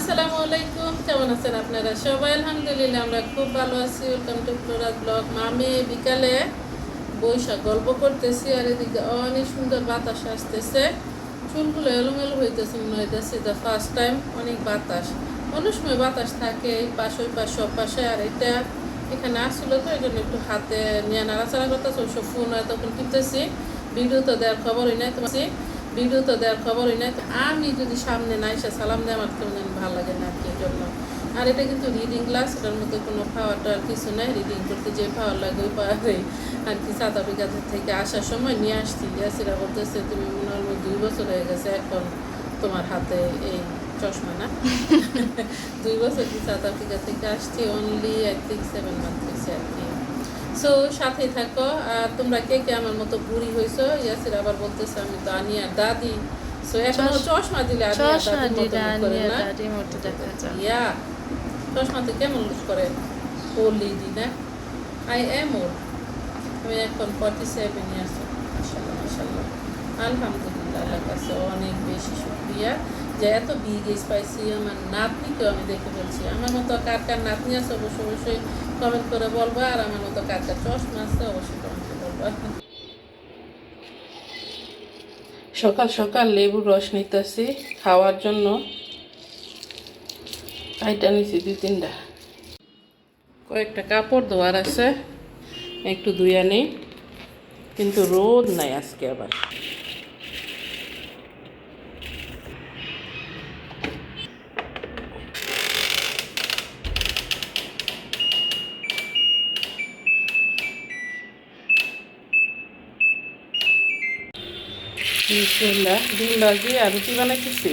আসসালামু আলাইকুম, কেমন আছেন আপনারা সবাই? আলহামদুলিল্লাহ আমরা খুব ভালো আছি। Welcome to floral blog. আমি বিকালে বৈশাখ গল্প করতেছি আর এদিকে অনেক সুন্দর বাতাস আসতেছে, চুলগুলো এলোমেলো হইতেছে, মনে হইতেছে দ্য ফার্স্ট টাইম অনেক বাতাস। অন্য সময় বাতাস থাকে এই পাশ ওই পাশ সব পাশে, আর এটা এখানে আসছিলো তো এই জন্য একটু হাতে নিয়ে নাড়াচাড়া করতেছে। ওইসব ফোন হয় তখন কিনতেছি, ভিডিও তো দেওয়ার খবরই নাই তোমার, ভিডিও তো দেওয়ার খবরই নাই। আমি যদি সামনে না এসে সালাম দেয় আমার কেমন যেন ভালো লাগে না, কি জন্য। আর এটা কিন্তু রিডিং ক্লাস, এটার মধ্যে কোনো পাওয়ারটা আর কিছু নেই। রিডিং করতে যে পাওয়ার লাগে ওই পাওয়ারে আর কি সাউথ আফ্রিকা থেকে আসার সময় নিয়ে আসছি। ইয়াসিরা বলতেছে তুমি মনে হয় 2 বছর হয়ে গেছে এখন তোমার হাতে এই চশমা না। 2 বছর কি সাউথ আফ্রিকা থেকে আসছি, অনলি আই থিঙ্ক 7 মান্থ হয়েছে আর কি। সো সাথে থাকো। আর তোমরা কে কে আমার মতো বুড়ি হয়েছো? ইয়াসির আবার বলতেছে আমি তো আনিয়ার দাদি। সো এখন চশমা দিলে দাদির মতো দেখা যায়। ইয়া চশমাতে কেমন লুক করে? ওল্ড লেডি না? I am old. আমি এখন 47 ইয়ার্স। মাশাআল্লাহ মাশাআল্লাহ, আলহামদুলিল্লাহ, আল্লাহর কাছে অনেক বেশি শুকরিয়া যে এত বিগ এজ পাইছি। আমার নাতনিকেও আমি দেখে বলছি। আমার মতো কার কার নাতনি আছে অবশ্যই অবশ্যই কমেন্ট করে বলবো, আর আমার মতো কার কার চশমা আছে অবশ্যই কমেন্ট করে বলবো। সকাল সকাল লেবুর রস নিতেছি খাওয়ার জন্য। কাইটা নিছি 2-3টা। কয়েকটা কাপড় ধোয়ার আছে, একটু ধুইয়া নেই, কিন্তু রোদ নাই আজকে আবার। ডিম ভাজি আর রুটি বানাইতেছি।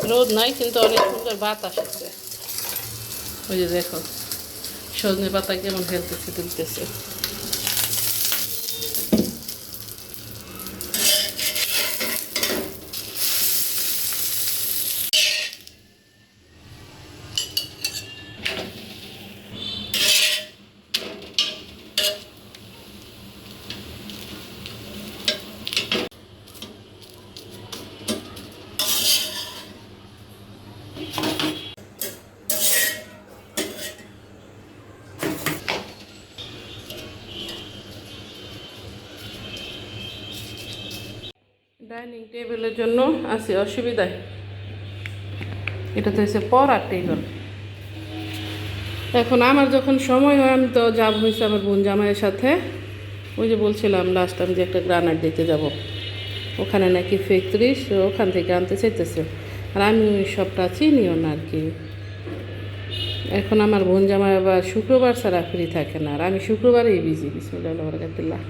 রোদ নাই কিন্তু অনেক সুন্দর বাতাস আছে। ওই যে দেখো সজনে পাতা কেমন হেলতেছে তুলতেছে। ডাইনিং টেবিলের জন্য আছে অসুবিধায়, এটা তো হচ্ছে পড়ার টেবিল। এখন আমার যখন সময় হয় আমি তো যাব হয়েছে আমার বোন জামাইয়ের সাথে। ওই যে বলছিলাম লাস্ট আমি যে একটা গ্রানাইট দিতে যাব, ওখানে নাকি ফ্যাক্টরি, ওখান থেকে আনতে চাইতেছে। আর আমি ওই সবটা চিনিও না আর কি। এখন আমার বোন জামাই আবার শুক্রবার ছাড়া ফ্রি থাকে না, আর আমি শুক্রবারেই বিজি। বিসমিল্লাহ বারাকাতুল্লাহ।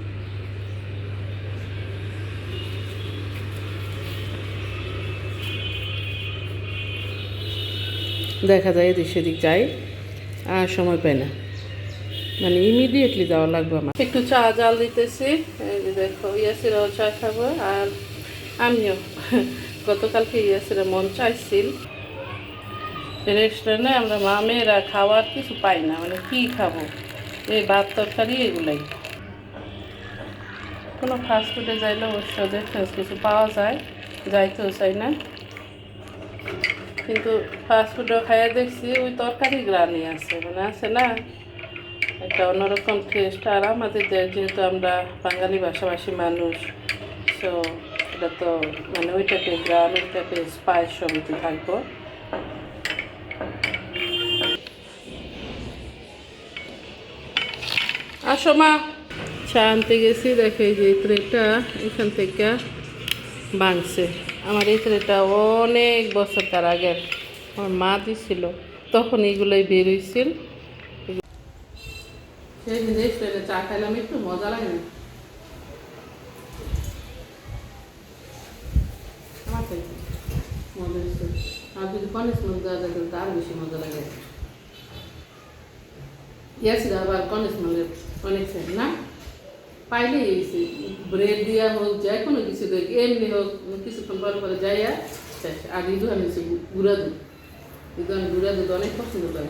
দেখা যায় এদিক সেদিক যাই আর সময় পাই না, মানে ইমিডিয়েটলি যাওয়া লাগবে আমার। একটু চা জাল দিতেছি, এই যে দেখো ইয়াসিরাও চা খাবো আর আমিও। গতকালকে ইয়াসিরা মন চাইছিল, রেস্টুরেন্টে আমরা মা মেয়েরা খাওয়ার কিছু পাই না, মানে কী খাবো, এই ভাত তরকারি এগুলাই। কোনো ফাস্টফুডে যাইলে অবশ্য ডিফারেন্স কিছু পাওয়া যায়, যাইতেও চাই না, কিন্তু ফাস্টফুডও খাইয়া দেখছি ওই তরকারি গ্রানি আছে, মানে আছে না একটা অন্যরকম টেস্ট। আর আমাদের যেহেতু আমরা বাঙালি ভাষাভাষী মানুষ, সো এটা তো মানে ওই টাইপের গ্রাম, ওই টাইপের স্পাইস সমিতি থাকবো। আসো মা, চা আনতে গেছি, দেখে এই যে এই ট্রেটা এখান থেকে ভাঙছে। আমার এই ট্রেটা অনেক বছরকার আগের, আমার মা দিছিল, তখন এইগুলোই বের হয়েছিল। সেই রেস্টুরেন্টে চা খাইলাম, একটু মজা লাগে না আমার কাছে, মজা হচ্ছে। আর যদি কনেস মজা দেওয়া যায় তাহলে আরও বেশি মজা লাগে। ইয়াসির আবার কনেস মলের অনেক সেট না পাইলে এসে ব্রেড দিয়া হোক, যে কোনো কিছু দেখ, এমনি হোক কিছুক্ষণ পর পরে যাইয়া শেষ। আর রিদুহান হচ্ছে গুঁড়া দুধ, রিদুহান গুঁড়া দুধ অনেক পছন্দ করে।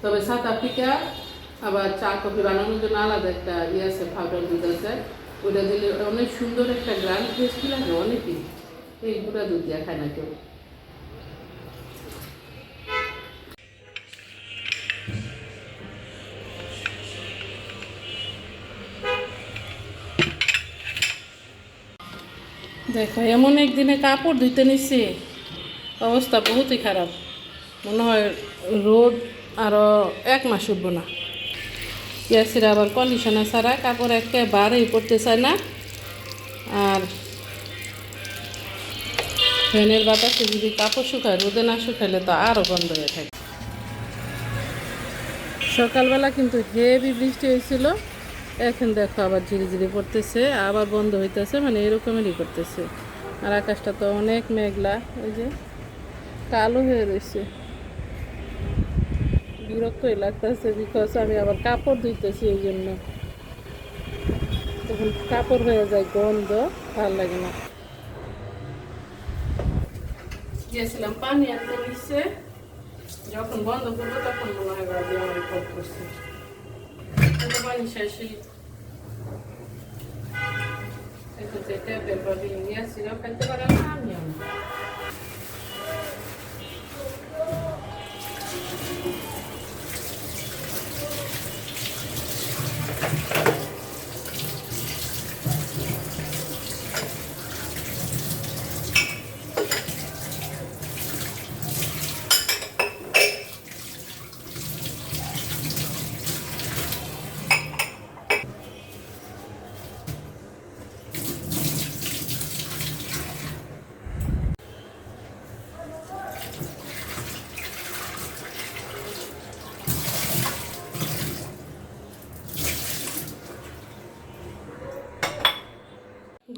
তবে সাউথ আফ্রিকা আবার চা কফি বানানোর জন্য আলাদা একটা ইয়ে আছে, পাউডার দুধ আছে, ওটা দিলে অনেক সুন্দর একটা গ্রান টেস্টি লাগে অনেকই। এই গুঁড়া দুধ দিয়ে খায় না কেউ। দেখো এমন একদিনে কাপড় ধুইতে নিচ্ছি, অবস্থা বহুতই খারাপ। মনে হয় রোদ আরও 1 মাস উঠবো না। ইয়াসির আবার কন্ডিশনার ছাড়া কাপড় একেবারেই পরতে চায় না। আর ফ্যানের বাতাসে যদি কাপড় শুকায়, রোদে না শুকাইলে তো আরও গন্ধ হয়ে থাকে। সকালবেলা কিন্তু হেভি বৃষ্টি হয়েছিল, এখন দেখো আবার ঝিরি ঝিরি পড়তেছে, আবার বন্ধ হইতেছে, মানে এরকমেরই করতেছে। আর আকাশটা তো অনেক মেঘলা, ওই যে কালো হয়ে রয়েছে। বিরক্তই লাগতেছে, বিকজ আমি আবার কাপড় ধুইতেছি, এই জন্য তখন কাপড় হয়ে যায় গন্ধ, ভালো লাগে না। গিয়েছিলাম পানি আনতে নিচ্ছে, যখন বন্ধ করবো তখন মনে হয় যে আমার কল করছে, পানি শেষই। এখন যে ট্যাপের বাড়ি গিয়েছিলাম খাইতে পারে না, আমি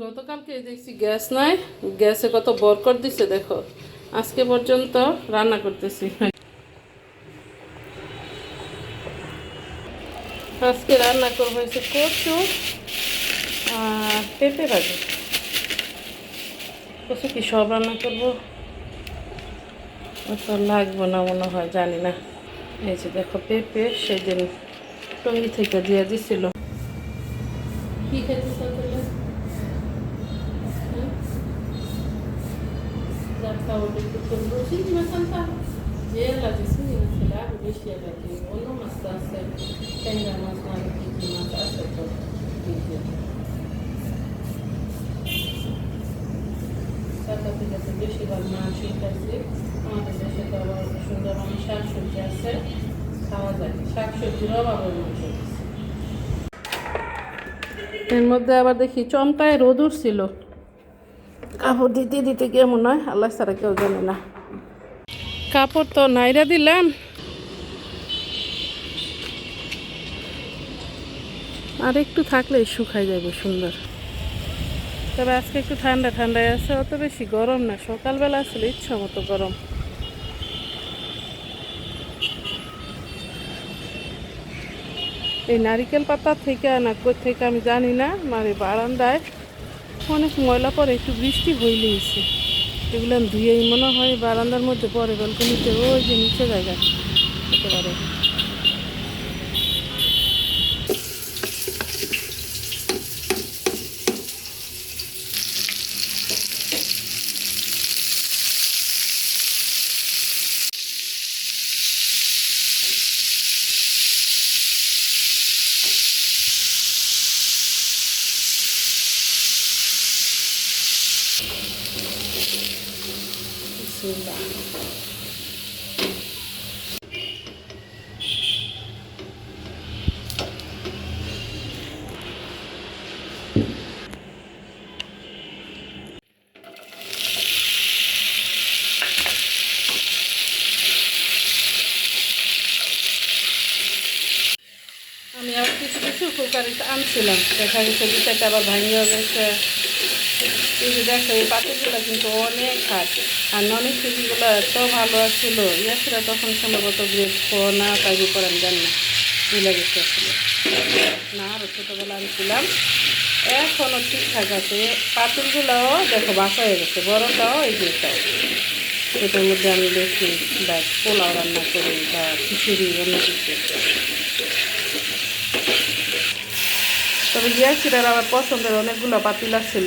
গতকালকে দেখছি গ্যাস নাই, গ্যাসে কত বরকত দিছে দেখো, আজকে পর্যন্ত রান্না করতেছি। আজকে রান্না করবো হচ্ছে কচু আর পেঁপে ভাজি। কচু কি সব রান্না করবো, অত লাগবো না মনে হয়, জানি না। এই যে দেখো পেঁপে সেদিন টঙ্গি থেকে দিয়ে দিছিল। কি খেতে বেশিরভাগ মাংসই খাইছে, আমাদের দেশে তো আবার সুন্দর অনেক শাকসবজি আছে, খাওয়া যায়, শাকসবজির অভাবের মাংস। এর মধ্যে আবার দেখি চমকায় রোদ উঠছিল, কাপড় দিতে দিতে গিয়ে মনে হয় আল্লাহ ছাড়া কেউ জানে না। কাপড় তো নাইরা দিলাম, আর একটু থাকলে শুকাই যাবে সুন্দর। তবে আজকে একটু ঠান্ডা ঠান্ডায় আছে, অত বেশি গরম না। সকালবেলা আসলে ইচ্ছা মতো গরম। এই নারিকেল পাতা থেকে না কই থেকে আমি জানি না, মানে বারান্দায় অনেক ময়লা পড়ে, একটু বৃষ্টি হইলেইছে, এগুলো ধুয়েই মনে হয় বারান্দার মধ্যে পরে, ব্যালকনিতে ওই যে নিচে জায়গা হতে পারে। আমি আর কিছু কিছু কুকারি আনছিলাম, দেখা গেছে দুটাটা আবার ভাঙিয়ে গেছে। এই যে দেখো এই পাতিলগুলো কিন্তু অনেক হাট, আর নন স্টিকগুলো এত ভালো আসছিল। ইয়াসিরা তখন সম্ভবত গ্রেড 4 না 5 করে আমি জানি না, ভুলে গেছে আসলে, না আরও ছোটোবেলা আনছিলাম। এখনও ঠিকঠাক আছে, পাতিলগুলোও দেখো বাসা হয়ে গেছে, বড়টাও এই যে এটাও এটার মধ্যে আমি দেখি বা পোলাও রান্না করি বা খিচুড়ি অন্য কিছু। তবে ইয়াসিরার আমার পছন্দের অনেকগুলো পাতিলা ছিল,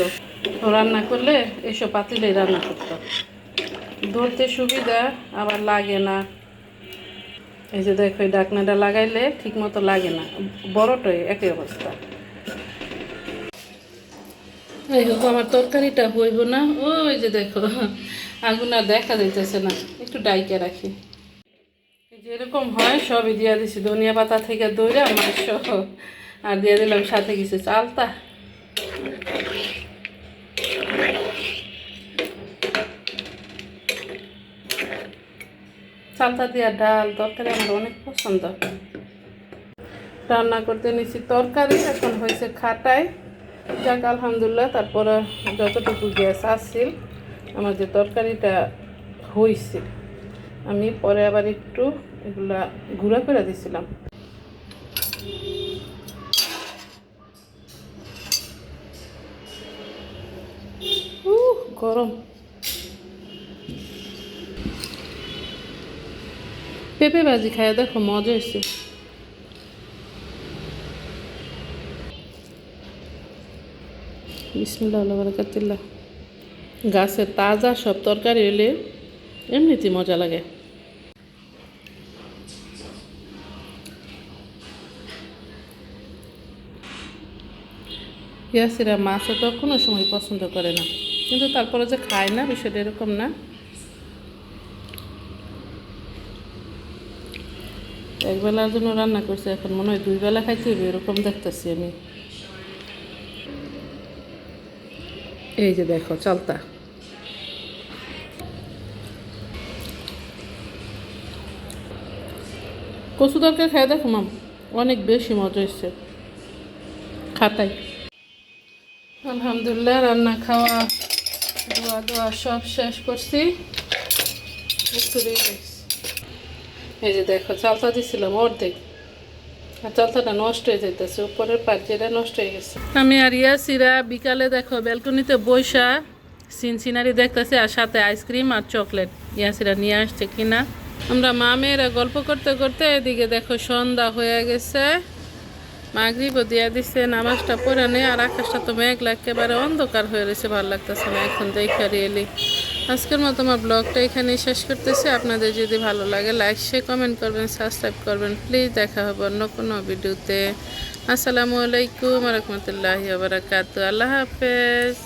তো রান্না করলে এইসব পাতিলেই রান্না করতাম। ধরতে সুবিধা, আবার লাগে না। এই যে দেখো, এই ঢাকনাটা লাগাইলে ঠিক মতো লাগে না, বড়টাই একই অবস্থা। এই হোক, আমার তরকারিটা হইব না। ওই যে দেখো, আগুন আর দেখা যাইতেছে না, একটু ডাইকে রাখি। যেরকম হয় সবই দিয়া দিছি, ধনিয়া পাতা থেকে দইরা মাংস, আর দিয়ে দিলাম সাথে কিছু চালতা। চালতা দিয়া ডাল তরকারি আমার অনেক পছন্দ। রান্না করতে নিছি তরকারি, এখন হয়েছে খাটাই। যাক আলহামদুলিল্লাহ, তারপরে যতটুকু গ্যাস আসছিল, আমার যে তরকারিটা হয়েছে, আমি পরে আবার একটু এগুলা গুঁড়া করে দিছিলাম। গরম। পেঁপে ভাজি খায় দেখো, মজা হয়েছে। বিসমিল্লাহ আল্লাহু বারাকাতুল্লাহ। গাছের তাজা সব তরকারি হলে এমনিতেই মজা লাগে। ইয়াসিরা মাছও তো কোনো সময় পছন্দ করে না, কিন্তু তারপরে যে খায় না, বিষয়টা এরকম না। একবেলার জন্য রান্না করছে, এখন মনে হয় 2 বেলা খাইতে হবে, এরকম দেখতেছি আমি। এই যে দেখো চালতা, কচু তরকারি খাই দেখো মাম, অনেক বেশি মজা হয়েছে, খাটাই। আলহামদুলিল্লাহ, রান্না খাওয়া ধোয়া ধোয়া সব শেষ করছি। একটু রিল্যাক্স। এই যে দেখো, চালতা দিছিলাম অর্ধেক, আর চালতাটা নষ্ট হয়ে যাইতেছে, উপরের পাট যেটা নষ্ট হয়ে গেছে। আমি আর ইয়াসিরা বিকালে দেখো ব্যালকনিতে বইসা সিনসিনারি দেখতেছি, আর সাথে আইসক্রিম আর চকলেট ইয়াসিরা নিয়ে আসছে কিনা। আমরা মা মেয়েরা গল্প করতে করতে এদিকে দেখো সন্ধ্যা হয়ে গেছে, মাগরিবও দিয়া দিচ্ছে, নামাজটা পড়ে নেই। আর আকাশটা তো মেঘলা, একেবারে অন্ধকার হয়ে রয়েছে, ভালো লাগতেছে না এখন দেখা রিয়েলি। আজকের মতো আমার ব্লগটা এখানেই শেষ করতেছি। আপনাদের যদি ভালো লাগে লাইক শেয়ার কমেন্ট করবেন, সাবস্ক্রাইব করবেন প্লিজ। দেখা হবে অন্য কোনো ভিডিওতে। আসসালামু আলাইকুম ওয়া রাহমাতুল্লাহি ওয়া বারাকাতুহু। আল্লাহ হাফেজ।